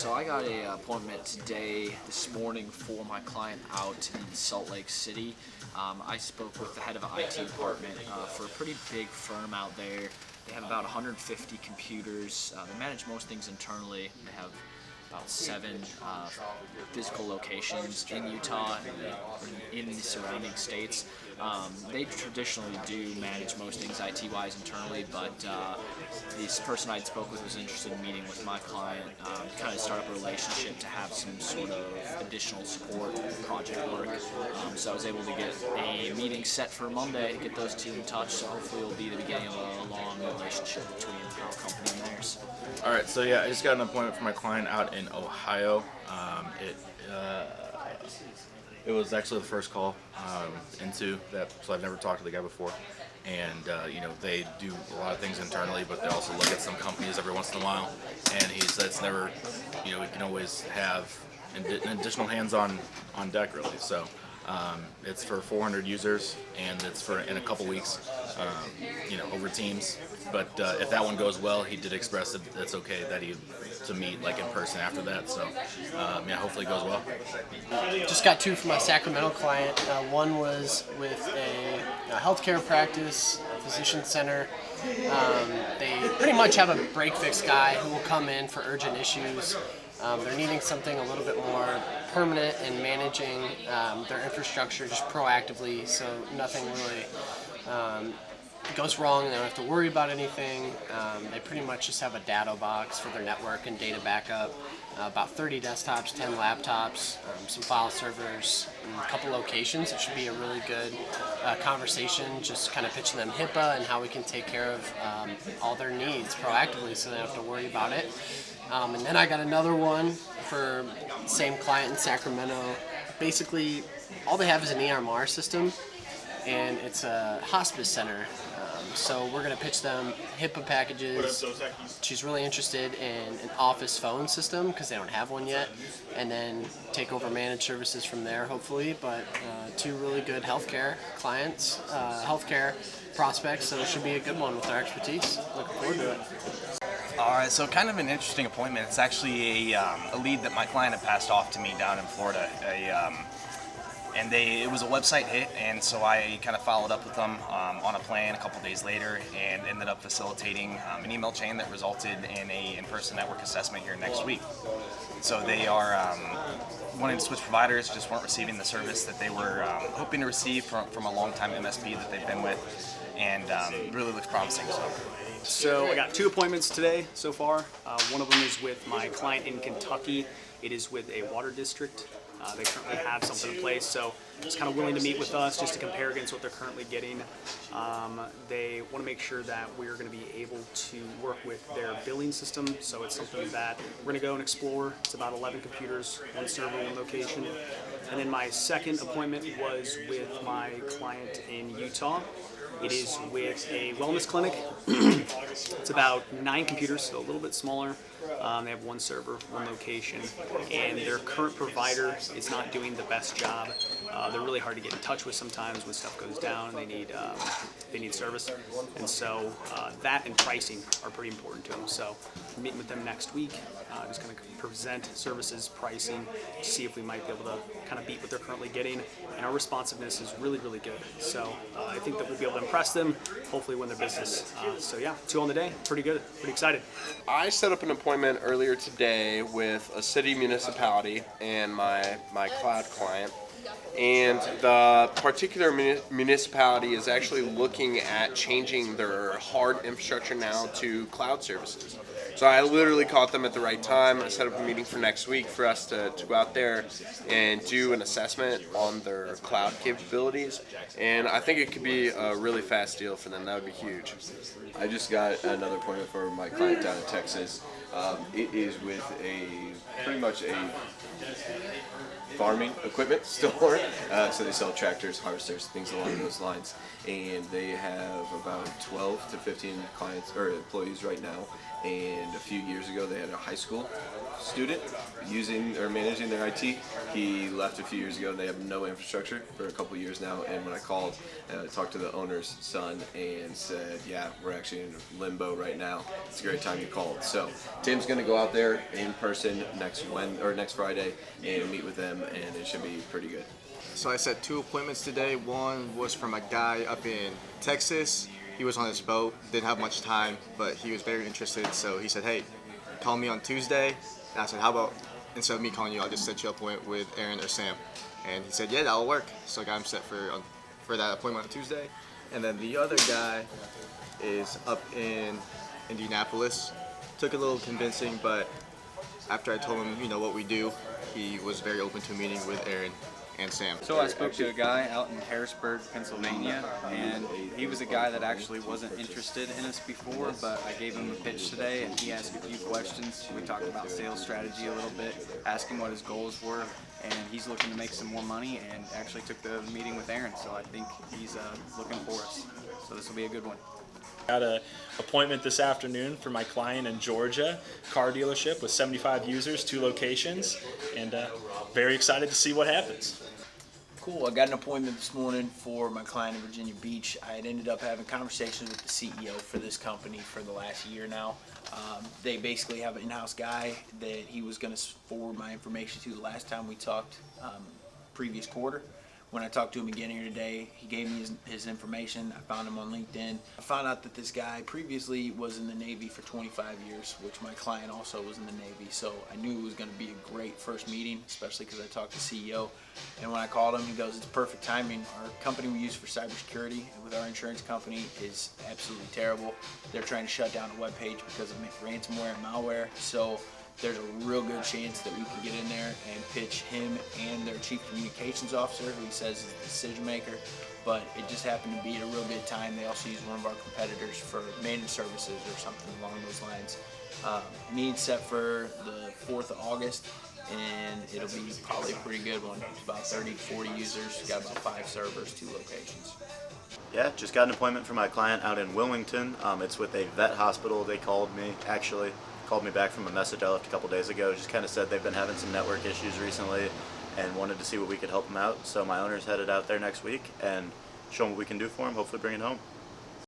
So I got a appointment this morning for my client out in Salt Lake City. I spoke with the head of an IT department for a pretty big firm out there. They have about 150 computers. They manage most things internally. They have about 7 physical locations in Utah and in the surrounding states. They traditionally do manage most things IT-wise internally, but this person I spoke with was interested in meeting with my client, kind of start up a relationship to have some sort of additional support project work. So I was able to get a meeting set for Monday to get those two in touch, so hopefully it will be the beginning of a long relationship between our company and theirs. All right, so yeah, I just got an appointment for my client out in Ohio. It was actually the first call into that, so I've never talked to the guy before. And they do a lot of things internally, but they also look at some companies every once in a while. And he said it's never, we can always have additional hands on deck, really. So it's for 400 users, and it's for in a couple weeks, over Teams. But if that one goes well, he did express that it's okay that to meet like in person after that. So hopefully it goes well. Just got 2 from my Sacramento client. One was with a healthcare practice, a physician center. They pretty much have a break-fix guy who will come in for urgent issues. They're needing something a little bit more permanent in managing their infrastructure just proactively, so nothing really goes wrong and they don't have to worry about anything. They pretty much just have a data box for their network and data backup, about 30 desktops, 10 laptops, some file servers, and a couple locations. It should be a really good conversation, just kind of pitching them HIPAA and how we can take care of all their needs proactively so they don't have to worry about it. And then I got another one for the same client in Sacramento. Basically, all they have is an EMR system, and it's a hospice center. So we're going to pitch them HIPAA packages. She's really interested in an office phone system because they don't have one yet, and then take over managed services from there, hopefully. But 2 really good healthcare clients, healthcare prospects, so it should be a good one with their expertise. Looking forward to it. All right, so kind of an interesting appointment. It's actually a lead that my client had passed off to me down in Florida. It was a website hit, and so I kind of followed up with them on a plan a couple days later, and ended up facilitating an email chain that resulted in a in-person network assessment here next week. So they are wanting to switch providers, just weren't receiving the service that they were hoping to receive from a long-time MSP that they've been with, and really looks promising. So I got 2 appointments today so far. One of them is with my client in Kentucky. It is with a water district. They currently have something in place, so it's kind of willing to meet with us just to compare against what they're currently getting. They want to make sure that we're going to be able to work with their billing system, so it's something that we're going to go and explore. It's about 11 computers, 1 server, 1 location. And then my second appointment was with my client in Utah. It is with a wellness clinic. It's about 9 computers, so a little bit smaller. They have 1 server, 1 location, and their current provider is not doing the best job. They're really hard to get in touch with sometimes when stuff goes down. They need service, and so that and pricing are pretty important to them. So I'm meeting with them next week. Just going to present services, pricing, to see if we might be able to kind of beat what they're currently getting. And our responsiveness is really, really good. So I think that we'll be able to impress them, hopefully win their business. So yeah, 2 on the day, pretty good, pretty excited. I set up an appointment earlier today with a city municipality and my cloud client. And the particular municipality is actually looking at changing their hard infrastructure now to cloud services. So I literally caught them at the right time. I set up a meeting for next week for us to go out there and do an assessment on their cloud capabilities. And I think it could be a really fast deal for them. That would be huge. I just got another appointment for my client down in Texas. It is with pretty much a farming equipment store. So they sell tractors, harvesters, things along those lines. And they have about 12 to 15 clients or employees right now. And a few years ago, they had a high school student using or managing their IT. He left a few years ago, and they have no infrastructure for a couple years now. And when I called, talked to the owner's son and said, yeah, we're actually in limbo right now. It's a great time you called. So Tim's going to go out there in person next Friday and meet with them, and it should be pretty good. So I set 2 appointments today. One was from a guy up in Texas. He was on his boat, didn't have much time, but he was very interested. So he said, hey, call me on Tuesday. And I said, how about instead of me calling you, I'll just set you up with Aaron or Sam. And he said, yeah, that'll work. So I got him set for that appointment on Tuesday. And then the other guy is up in Indianapolis. Took a little convincing, but after I told him, what we do, he was very open to meeting with Aaron and Sam. So I spoke to a guy out in Harrisburg, Pennsylvania, and he was a guy that actually wasn't interested in us before, but I gave him a pitch today, and he asked a few questions. We talked about sales strategy a little bit, asked him what his goals were, and he's looking to make some more money, and actually took the meeting with Aaron, so I think he's looking for us. So this will be a good one. Got an appointment this afternoon for my client in Georgia, car dealership with 75 users, 2 locations, and very excited to see what happens. Cool. I got an appointment this morning for my client in Virginia Beach. I had ended up having conversations with the CEO for this company for the last year now. They basically have an in-house guy that he was going to forward my information to the last time we talked, previous quarter. When I talked to him again here today, he gave me his information. I found him on LinkedIn. I found out that this guy previously was in the Navy for 25 years, which my client also was in the Navy. So I knew it was going to be a great first meeting, especially because I talked to CEO. And when I called him, he goes, it's perfect timing. Our company we use for cybersecurity with our insurance company is absolutely terrible. They're trying to shut down a web page because of ransomware and malware. So there's a real good chance that we can get in there and pitch him and their chief communications officer, who he says is the decision maker. But it just happened to be at a real good time. They also use one of our competitors for managed services or something along those lines. Meeting set for the 4th of August, and it'll be probably a pretty good one. It's about 30 to 40 users, got about 5 servers, 2 locations. Yeah, just got an appointment for my client out in Wilmington. It's with a vet hospital. They called me back from a message I left a couple days ago. Just kind of said they've been having some network issues recently and wanted to see what we could help them out. So my owner's headed out there next week and show them what we can do for them, hopefully bring it home.